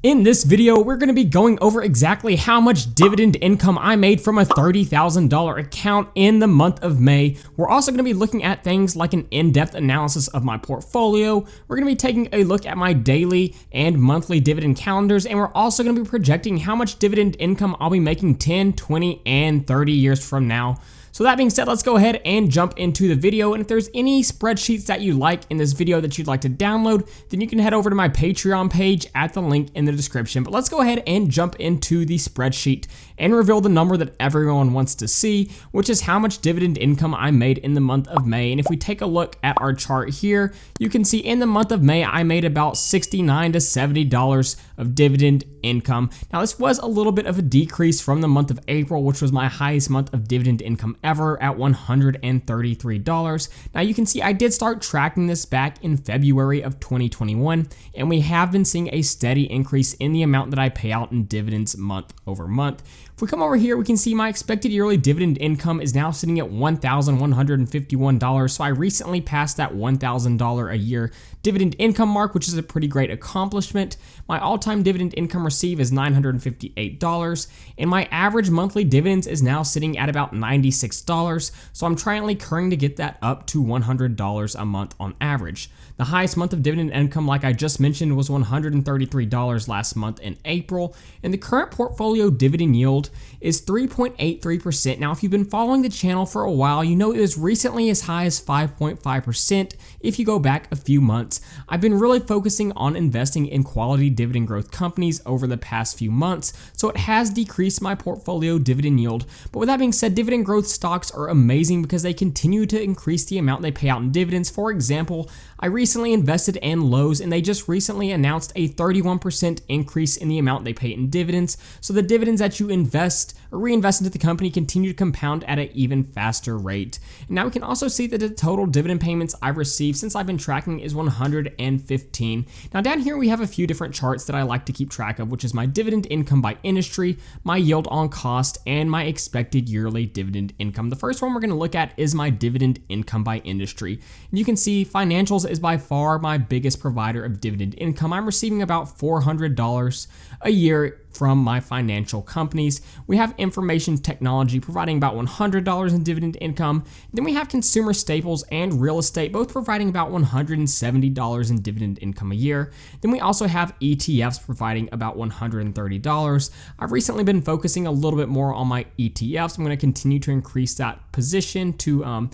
In this video, we're going to be going over exactly how much dividend income I made from a $30,000 account in the month of May. We're also going to be looking at things like an in-depth analysis of my portfolio. We're going to be taking a look at my daily and monthly dividend calendars, and we're also going to be projecting how much dividend income I'll be making 10, 20, and 30 years from now. So that being said, let's go ahead and jump into the video. And if there's any spreadsheets that you like in this video that you'd like to download, then you can head over to my Patreon page at the link in the description. But let's go ahead and jump into the spreadsheet and reveal the number that everyone wants to see, which is how much dividend income I made in the month of May. And if we take a look at our chart here, you can see in the month of May, I made about $69 to $70 of dividend income. Now, this was a little bit of a decrease from the month of April, which was my highest month of dividend income ever at $133. Now, you can see I did start tracking this back in February of 2021, and we have been seeing a steady increase in the amount that I pay out in dividends month over month. If we come over here, we can see my expected yearly dividend income is now sitting at $1,151. So I recently passed that $1,000 a year dividend income mark, which is a pretty great accomplishment. My all-time dividend income received is $958, and my average monthly dividends is now sitting at about $96. So I'm currently to get that up to $100 a month on average. The highest month of dividend income, like I just mentioned, was $133 last month in April, and the current portfolio dividend yield is 3.83%. Now, if you've been following the channel for a while, you know it was recently as high as 5.5% if you go back a few months. I've been really focusing on investing in quality dividend growth companies over the past few months, so it has decreased my portfolio dividend yield. But with that being said, dividend growth stocks are amazing because they continue to increase the amount they pay out in dividends. For example, I recently invested in Lowe's, and they just recently announced a 31% increase in the amount they pay in dividends. So the dividends that you invest or reinvest into the company continue to compound at an even faster rate. And now we can also see that the total dividend payments I've received since I've been tracking is 115. Now down here we have a few different charts that I like to keep track of, which is my dividend income by industry, my yield on cost, and my expected yearly dividend income. The first one we're going to look at is my dividend income by industry. And you can see financials is by far my biggest provider of dividend income. I'm receiving about $400 a year from my financial companies. We have information technology providing about $100 in dividend income. Then we have consumer staples and real estate, both providing about $170 in dividend income a year. Then we also have ETFs providing about $130. I've recently been focusing a little bit more on my ETFs. I'm going to continue to increase that position to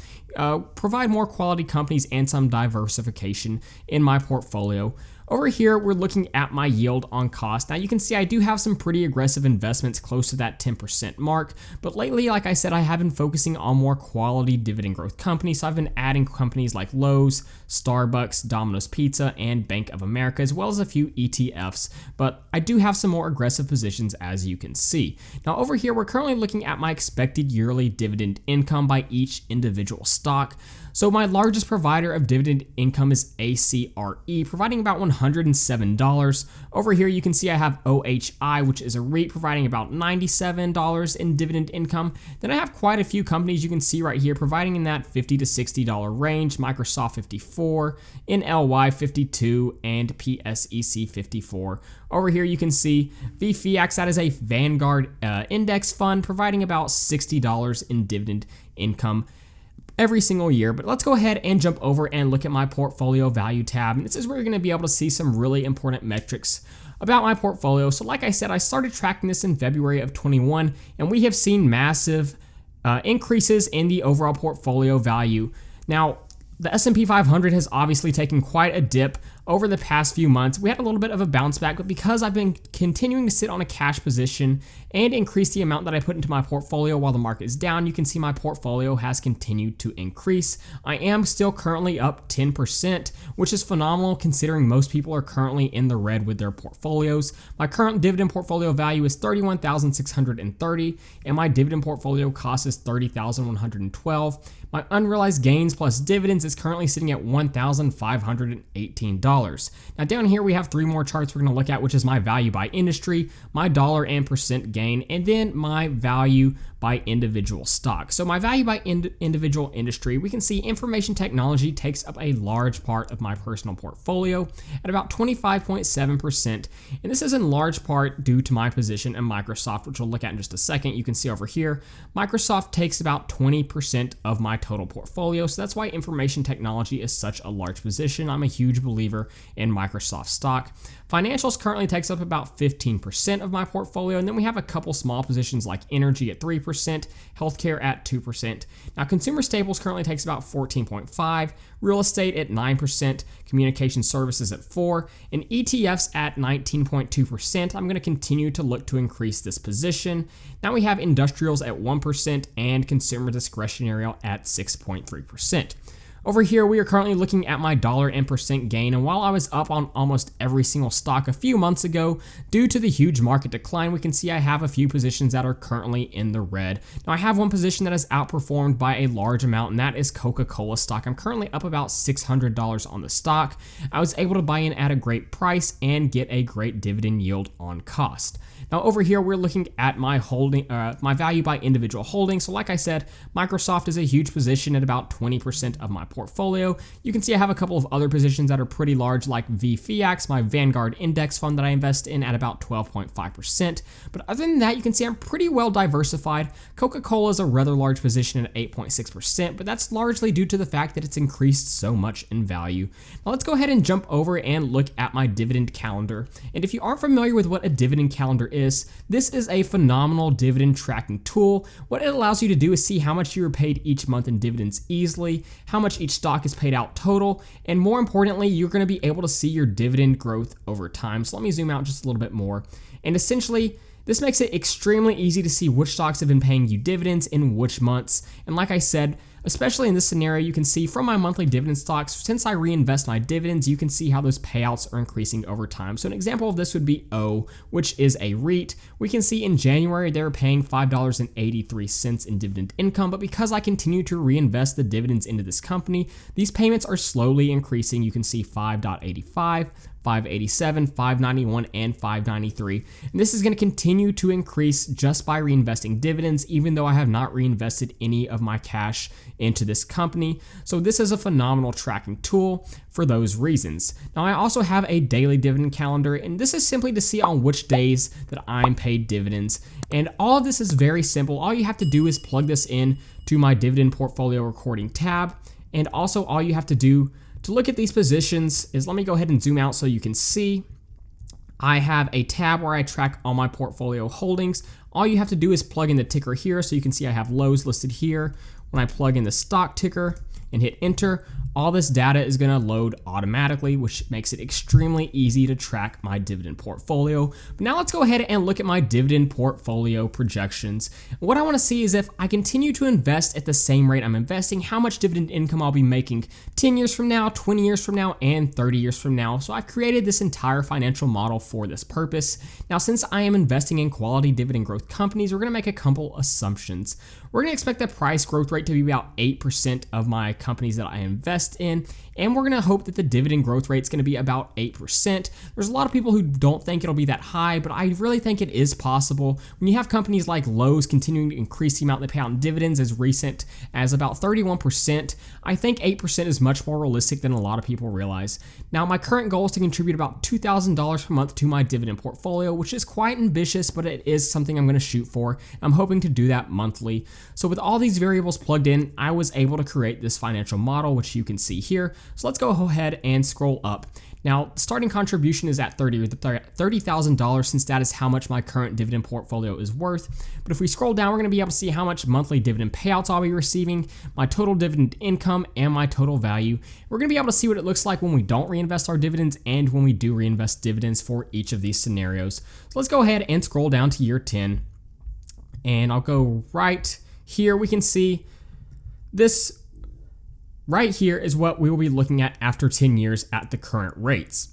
provide more quality companies and some diversification in my portfolio. Over here, we're looking at my yield on cost. Now you can see I do have some pretty aggressive investments close to that 10% mark, but lately, like I said, I have been focusing on more quality dividend growth companies. So I've been adding companies like Lowe's, Starbucks, Domino's Pizza, and Bank of America, as well as a few ETFs, but I do have some more aggressive positions, as you can see. Now over here, we're currently looking at my expected yearly dividend income by each individual stock. So my largest provider of dividend income is ACRE, providing about $107. Over here, you can see I have OHI, which is a REIT, providing about $97 in dividend income. Then I have quite a few companies you can see right here, providing in that $50 to $60 range. Microsoft 54, NLY 52, and PSEC 54. Over here, you can see VFIAX, that is a Vanguard index fund, providing about $60 in dividend income every single year. But let's go ahead and jump over and look at my portfolio value tab. And this is where you're going to be able to see some really important metrics about my portfolio. So like I said, I started tracking this in February of 21, and we have seen massive increases in the overall portfolio value. Now, the S&P 500 has obviously taken quite a dip over the past few months. We had a little bit of a bounce back, but because I've been continuing to sit on a cash position and increase the amount that I put into my portfolio while the market is down, you can see my portfolio has continued to increase. I am still currently up 10%, which is phenomenal considering most people are currently in the red with their portfolios. My current dividend portfolio value is $31,630, and my dividend portfolio cost is $30,112. My unrealized gains plus dividends is currently sitting at $1,518. Now down here we have three more charts we're going to look at, which is my value by industry, my dollar and percent gain, and then my value by individual stock. So my value by individual industry, we can see information technology takes up a large part of my personal portfolio at about 25.7%. And this is in large part due to my position in Microsoft, which we'll look at in just a second. You can see over here, Microsoft takes about 20% of my total portfolio. So that's why information technology is such a large position. I'm a huge believer in Microsoft stock. Financials currently takes up about 15% of my portfolio, and then we have a couple small positions like energy at 3%, healthcare at 2%. Now, consumer staples currently takes about 14.5%, real estate at 9%, communication services at 4%, and ETFs at 19.2%. I'm going to continue to look to increase this position. Now we have industrials at 1% and consumer discretionary at 6.3%. Over here, we are currently looking at my dollar and percent gain, and while I was up on almost every single stock a few months ago, due to the huge market decline, we can see I have a few positions that are currently in the red. Now, I have one position that has outperformed by a large amount, and that is Coca-Cola stock. I'm currently up about $600 on the stock. I was able to buy in at a great price and get a great dividend yield on cost. Now over here, we're looking at my my value by individual holding. So like I said, Microsoft is a huge position at about 20% of my portfolio. You can see I have a couple of other positions that are pretty large, like VFIAX, my Vanguard index fund that I invest in at about 12.5%. But other than that, you can see I'm pretty well diversified. Coca-Cola is a rather large position at 8.6%, but that's largely due to the fact that it's increased so much in value. Now let's go ahead and jump over and look at my dividend calendar. And if you aren't familiar with what a dividend calendar is, this is a phenomenal dividend tracking tool. What it allows you to do is see how much you are paid each month in dividends easily, how much each stock is paid out total, and more importantly, you're going to be able to see your dividend growth over time. So let me zoom out just a little bit more. And essentially, this makes it extremely easy to see which stocks have been paying you dividends in which months. And like I said, especially in this scenario, you can see from my monthly dividend stocks, since I reinvest my dividends, you can see how those payouts are increasing over time. So an example of this would be O, which is a REIT. We can see in January, they were paying $5.83 in dividend income, but because I continue to reinvest the dividends into this company, these payments are slowly increasing. You can see 5.85, 587, 591, and 593. And this is going to continue to increase just by reinvesting dividends, even though I have not reinvested any of my cash into this company. So this is a phenomenal tracking tool for those reasons. Now I also have a daily dividend calendar, and this is simply to see on which days that I'm paid dividends. And all of this is very simple. All you have to do is plug this in to my dividend portfolio recording tab. And also all you have to do to look at these positions is, let me go ahead and zoom out so you can see. I have a tab where I track all my portfolio holdings. All you have to do is plug in the ticker here, so you can see I have Lowe's listed here. When I plug in the stock ticker and hit enter, all this data is going to load automatically, which makes it extremely easy to track my dividend portfolio. But now let's go ahead and look at my dividend portfolio projections. What I want to see is if I continue to invest at the same rate I'm investing, how much dividend income I'll be making 10 years from now, 20 years from now, and 30 years from now. So I created this entire financial model for this purpose. Now, since I am investing in quality dividend growth companies, we're going to make a couple assumptions. We're going to expect the price growth rate to be about 8% of my companies that I invest in, and we're going to hope that the dividend growth rate is going to be about 8%. There's a lot of people who don't think it'll be that high, but I really think it is possible. When you have companies like Lowe's continuing to increase the amount they pay out in dividends as recent as about 31%, I think 8% is much more realistic than a lot of people realize. Now, my current goal is to contribute about $2,000 per month to my dividend portfolio, which is quite ambitious, but it is something I'm going to shoot for. I'm hoping to do that monthly. So with all these variables plugged in, I was able to create this financial model, which you can see here. So let's go ahead and scroll up. Now, starting contribution is at $30,000 since that is how much my current dividend portfolio is worth. But if we scroll down, we're going to be able to see how much monthly dividend payouts I'll be receiving, my total dividend income, and my total value. We're going to be able to see what it looks like when we don't reinvest our dividends and when we do reinvest dividends for each of these scenarios. So let's go ahead and scroll down to year 10. And I'll go right here. We can see this right here is what we will be looking at after 10 years at the current rates.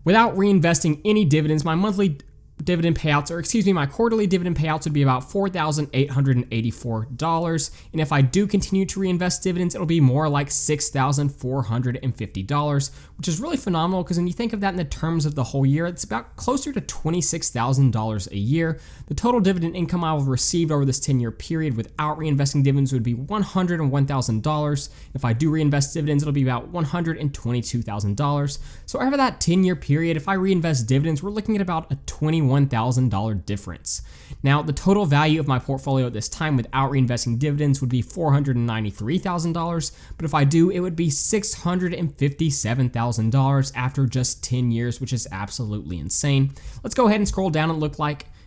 Without reinvesting any dividends, my monthly dividend payouts, or excuse me, my quarterly dividend payouts would be about $4,884. And if I do continue to reinvest dividends, it'll be more like $6,450, which is really phenomenal because when you think of that in the terms of the whole year, it's about closer to $26,000 a year. The total dividend income I will have received over this 10-year period without reinvesting dividends would be $101,000. If I do reinvest dividends, it'll be about $122,000. So over that 10-year period, if I reinvest dividends, we're looking at about a $21,000 difference. Now, the total value of my portfolio at this time without reinvesting dividends would be $493,000, but if I do, it would be $657,000 after just 10 years, which is absolutely insane. Let's go ahead and scroll down and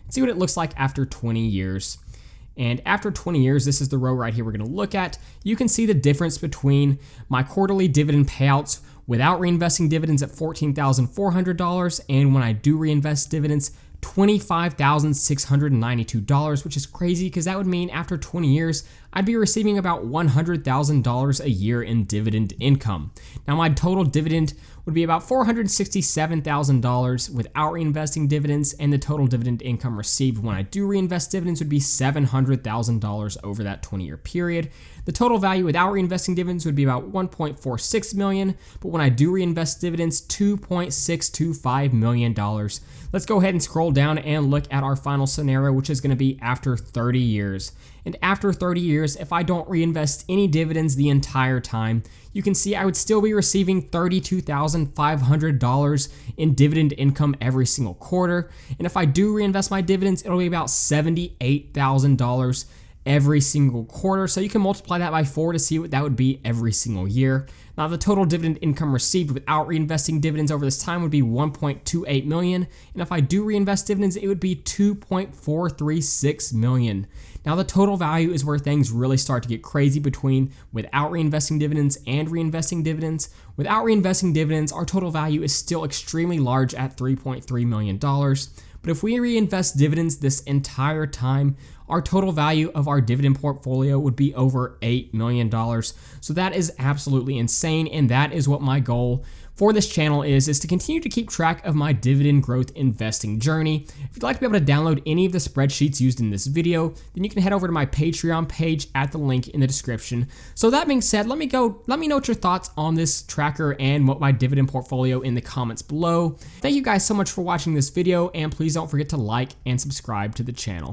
see what it looks like after 20 years. And after 20 years, this is the row right here we're going to look at. You can see the difference between my quarterly dividend payouts without reinvesting dividends at $14,400, and when I do reinvest dividends, $25,692, which is crazy because that would mean after 20 years, I'd be receiving about $100,000 a year in dividend income. Now, my total dividend would be about $467,000 without reinvesting dividends, and the total dividend income received when I do reinvest dividends would be $700,000 over that 20-year period. The total value without reinvesting dividends would be about $1.46 million, but when I do reinvest dividends, $2.625 million. Let's go ahead and scroll down and look at our final scenario, which is going to be after 30 years. And after 30 years, if I don't reinvest any dividends the entire time, you can see I would still be receiving $32,500 in dividend income every single quarter. And if I do reinvest my dividends, it'll be about $78,000 every single quarter. So you can multiply that by 4 to see what that would be every single year. Now, the total dividend income received without reinvesting dividends over this time would be $1.28 million. And if I do reinvest dividends, it would be $2.436 million. Now, the total value is where things really start to get crazy between without reinvesting dividends and reinvesting dividends. Without reinvesting dividends, our total value is still extremely large at $3.3 million. But if we reinvest dividends this entire time, our total value of our dividend portfolio would be over $8 million. So that is absolutely insane, and that is what my goal for this channel is to continue to keep track of my dividend growth investing journey. If you'd like to be able to download any of the spreadsheets used in this video, then you can head over to my Patreon page at the link in the description. So that being said, let me know what your thoughts on this tracker and what my dividend portfolio in the comments below. Thank you guys so much for watching this video, and please don't forget to like and subscribe to the channel.